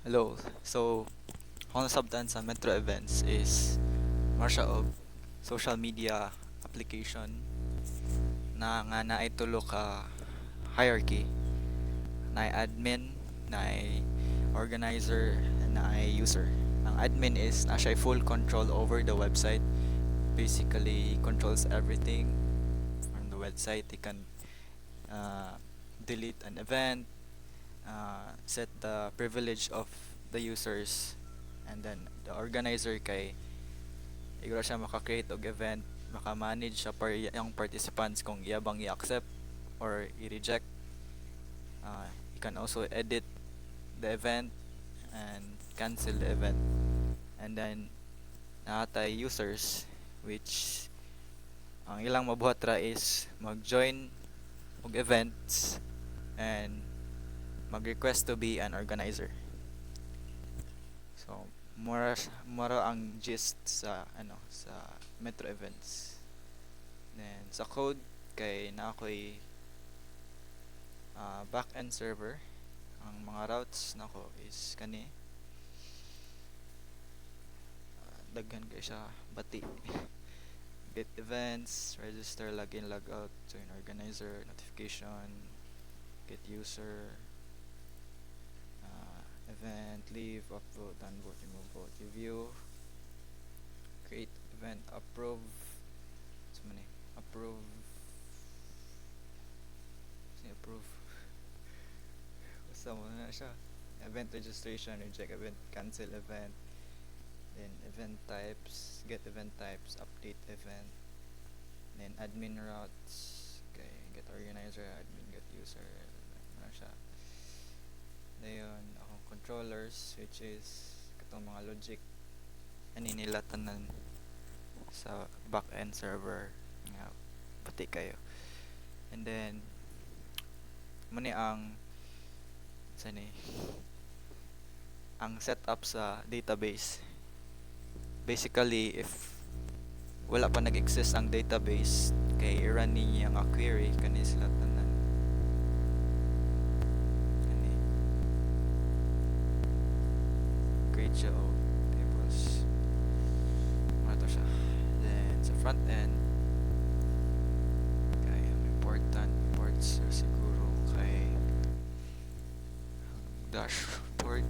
Hello. So, akong nasabtan sa Metro Events is marsha og social media application na nga naay tulo ka hierarchy. Naay admin, naay organizer, and naay user. Ang admin is na siya full control over the website. Basically, he controls everything from the website. He can uh, delete an event, set the privilege of the users, and then the organizer kay igro siya maka-create og event, maka-manage siya yung participants kung iya bang i-accept or i-reject. You can also edit the event and cancel the event. And then naatay users which ang ilang mabuhat ra is mag-join og events and mag-request to be an organizer. So, mura ang gist sa sa Metro Events. Then sa code kay na ako'y back-end server. Ang mga routes nako is kani daghan kay siya bati. Get events, register, login, logout, join organizer, notification, get user, event, leave, upvote, downvote, remove vote, review, create event, approve, so many, approve, approve, basta mo na siya. Event registration, reject event, cancel event, then event types, get event types, update event, then admin routes, okay, get organizer, admin, get user, ano siya. Dayon, ako controllers, which is katong mga logic ani nila tanan sa back-end server nga pati kayo. And then muni ang sani ang setup sa database. Basically, if wala pa nag-exist ang database, kay i-run niya ang query kani sila tanan. Kani create siya og tables. Ano to siya? Then sa front end kay ang important parts siguro kay dashboard.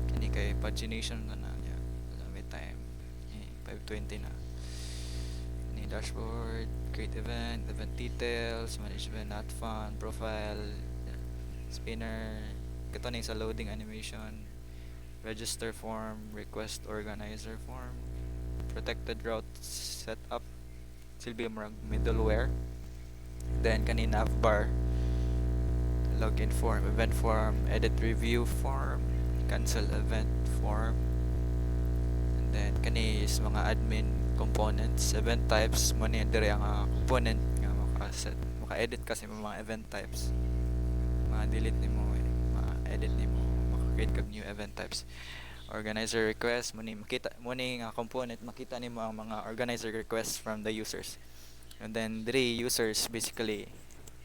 Kini kay pagination na niya. May time. 5:20 na. Ni dashboard, create event, event details, manage event, not fun, profile, spinner, kato na sa loading animation, register form, request organizer form, protected routes setup, silbi mo middleware, then kanina navbar, login form, event form, edit review form, cancel event form, and then kani is mga admin components, event types mo ni dire ang component nga maka-edit kasi mga event types, delete nimo, ma-edit nimo, maka-create kag new event types. Organizer request mo ni makita mo ni nga component, makita nimo ang mga organizer requests from the users. And then three users basically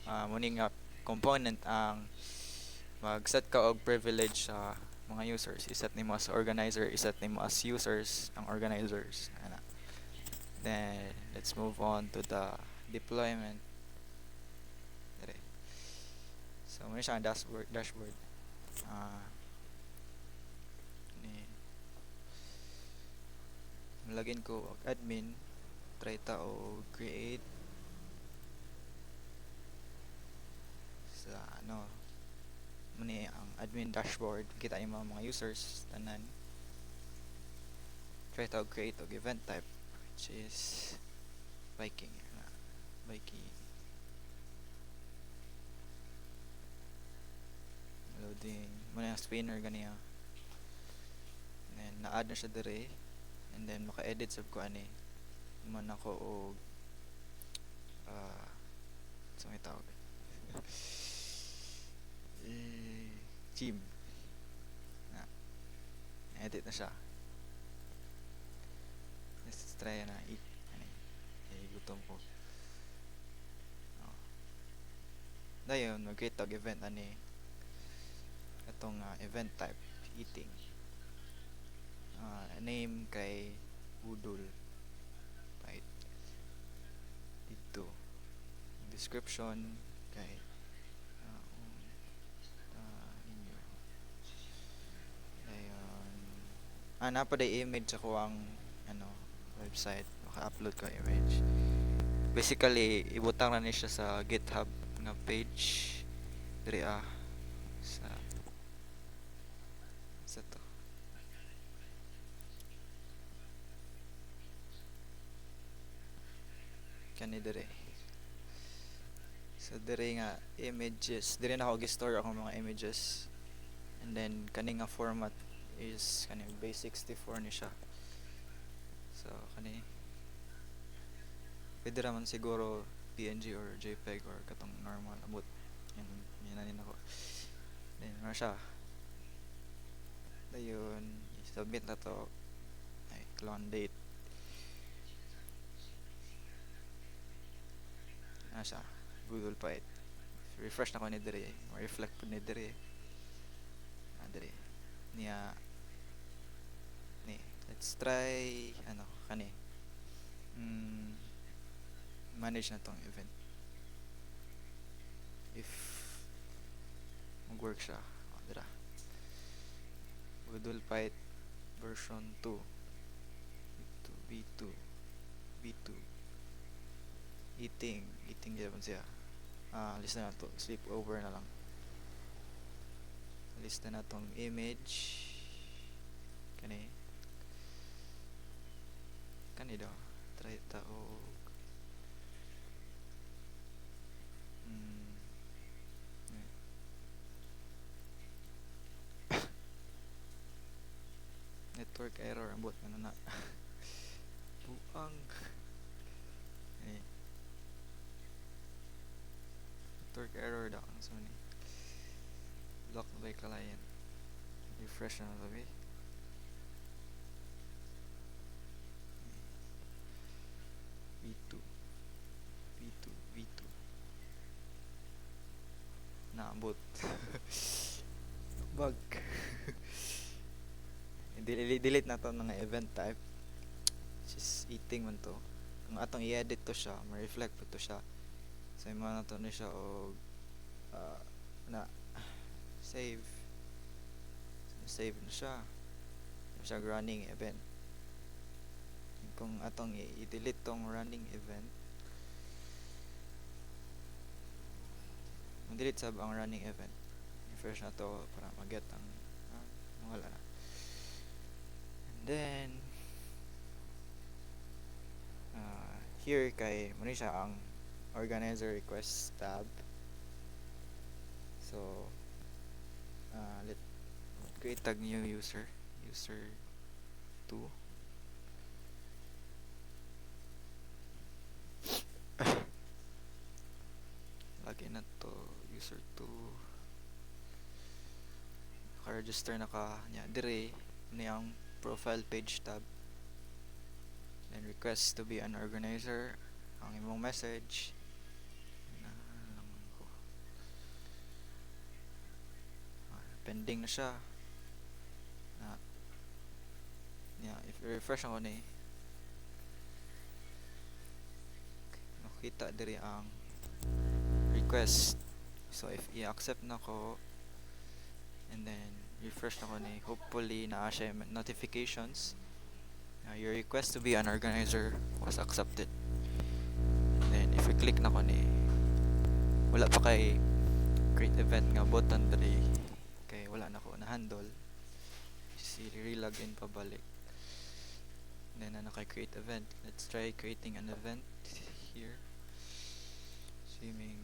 mo ni nga component ang mag-set ka og privilege sa mga users. I-set nimo as organizer, i-set nimo as users ang organizers. Ana. Then let's move on to the deployment. Dire. So mo siya ang dashboard. Ni login ko og admin, try ta og create sa muni ang admin dashboard, kita yung mga users tanan. Try to create og event type which is Viking. Viking loading muna yung spinner ganiya, and then na-add na siya dire, and then maka-edit sab ko ani man ako og sa may tawag team na edit na siya. Let's try na gutom ko. Dayon mag-create og event ani atong event type eating. Name kay Udol right dito. Description kay inyo. Dayon napa day image ako ang ano website maka-upload ko image. Basically ibutang na ni siya sa GitHub nga page diri sa to kani dire. So dire nga images, dire na ako gi-store ako mga images. And then kani nga format is kani base64 ni siya. So kani pwede raman siguro PNG or JPEG or katong normal abot yan yan ako. Then ano siya. Dayon submit na to ay clone date. Ano siya Google Python. Refresh na ko ni dire ma-reflect po ni dire dire niya ni let's try ano kani manage na tong event if mag-work siya dira Google Python version 2 B2 B2 eating gyapon siya list na to sleep over na lang list na tong image kani daw try ta og network error ambot ano na buang network error daw so ni block by client refresh na to be V2 naabot bug delete na to mga event type just eating man to kung atong i-edit to siya ma-reflect po to siya so yung mga nato na siya o na save na siya running event kung atong i-delete tong running event delete sab ang running event refresh na to para mag-get ang wala na and then here kay muna siya ang organizer request tab so let create tag new user 2 lagyan na to user 2 naka-register na ka nya dire ni ang profile page tab then request to be an organizer ang imong message pending na siya if i-refresh ako ni nakita diri ang request so if i-accept na ko and then refresh na ko ni hopefully naa siya notifications your request to be an organizer was accepted and then if i click na ko ni wala pa kay create event nga button diri kay wala na ko na handle si re-login pa balik and then kay create event let's try creating an event here swim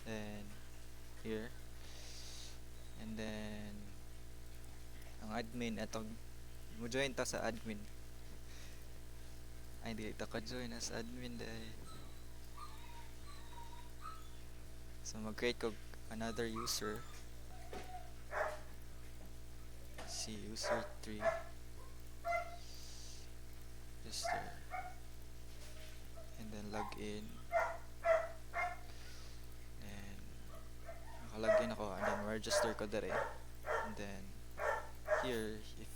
then here and then ang admin atong mo join ta sa admin ay di ta ka join as admin dahil so mag create ko another user si user 3 register and then log in, and nakalog in ako and then register ko dire, and then here if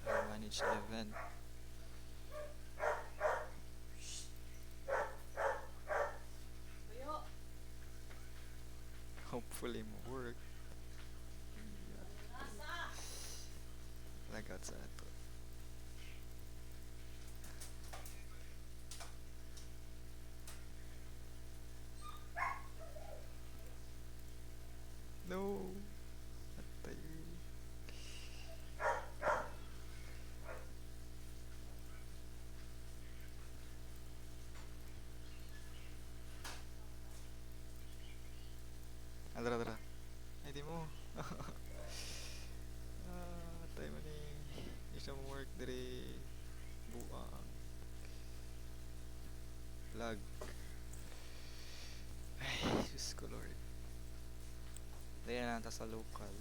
I manage the event, hopefully mo work. Lagat sa ato. No. Atay. Adra. Ay di mo. Atay man ni. Di siya mo work dire. Buang. Lag. Ay, Diyos ko Lord. Dahil na nata sa local.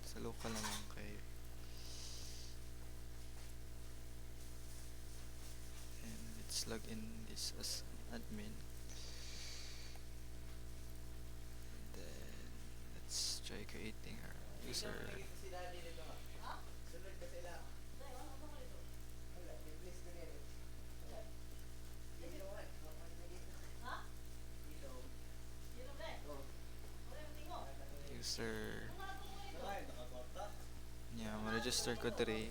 Sa local naman kay. And let's log in this as admin. And then let's try creating our user. User. Yeah, ma-register ko diri.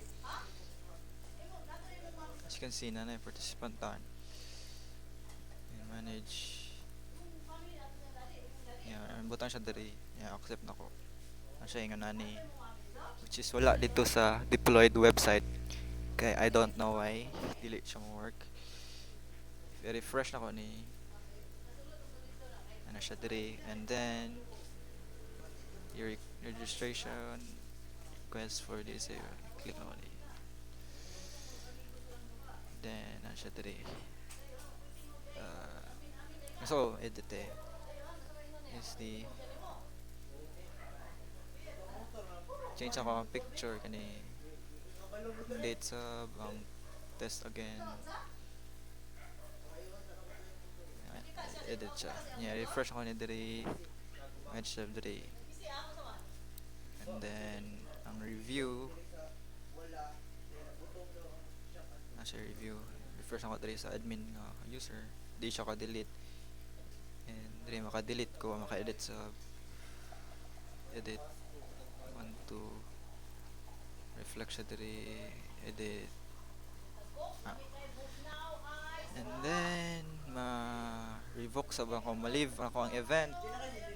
As you can see, na participant tan. And manage. Yeah, butang siya diri. Yeah, accept na ko. Ano siya yung nani. Which is wala dito sa deployed website. Kaya I don't know why. Delete siya mo work. If i-refresh na ko ni. Ano siya diri. And then, your registration request for this. Click na ko ni. Then, ano siya diri. So, edit is the change ako ang picture kani date sa test again. Edit siya. Yeah, refresh ako ni diri. Match siya diri. And then, ang review siya review. Refresh ako diri sa admin nga user. Di siya ka-delete. And diri maka-delete ko, maka-edit sa edit. Want to reflect siya diri, edit. And then ma-revoke sa ba ko, ma-leave ako ang event.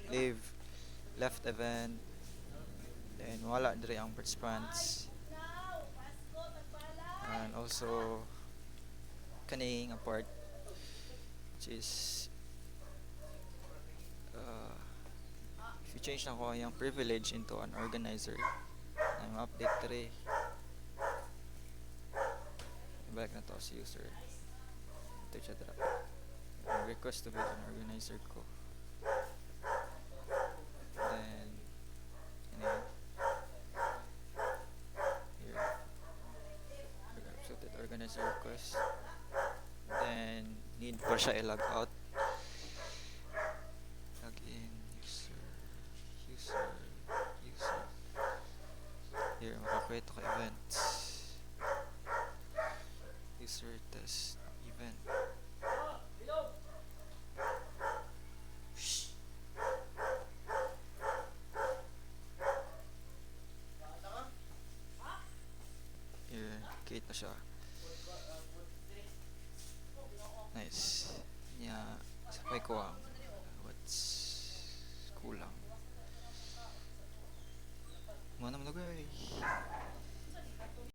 Leave left event. Then wala diri ang participants. And also kaning part which is if you change na ko yung privilege into an organizer, I'm update 3. Balik na to si user. Ito siya drop. Request to be an organizer ko. Then here accepted organizer request. Then need pa siya i-log out. Log in user. Here maka-create ako events. User test event. Here, create na siya. Nice. Yeah, sabay ko ang what's kulang. Mana mo guys.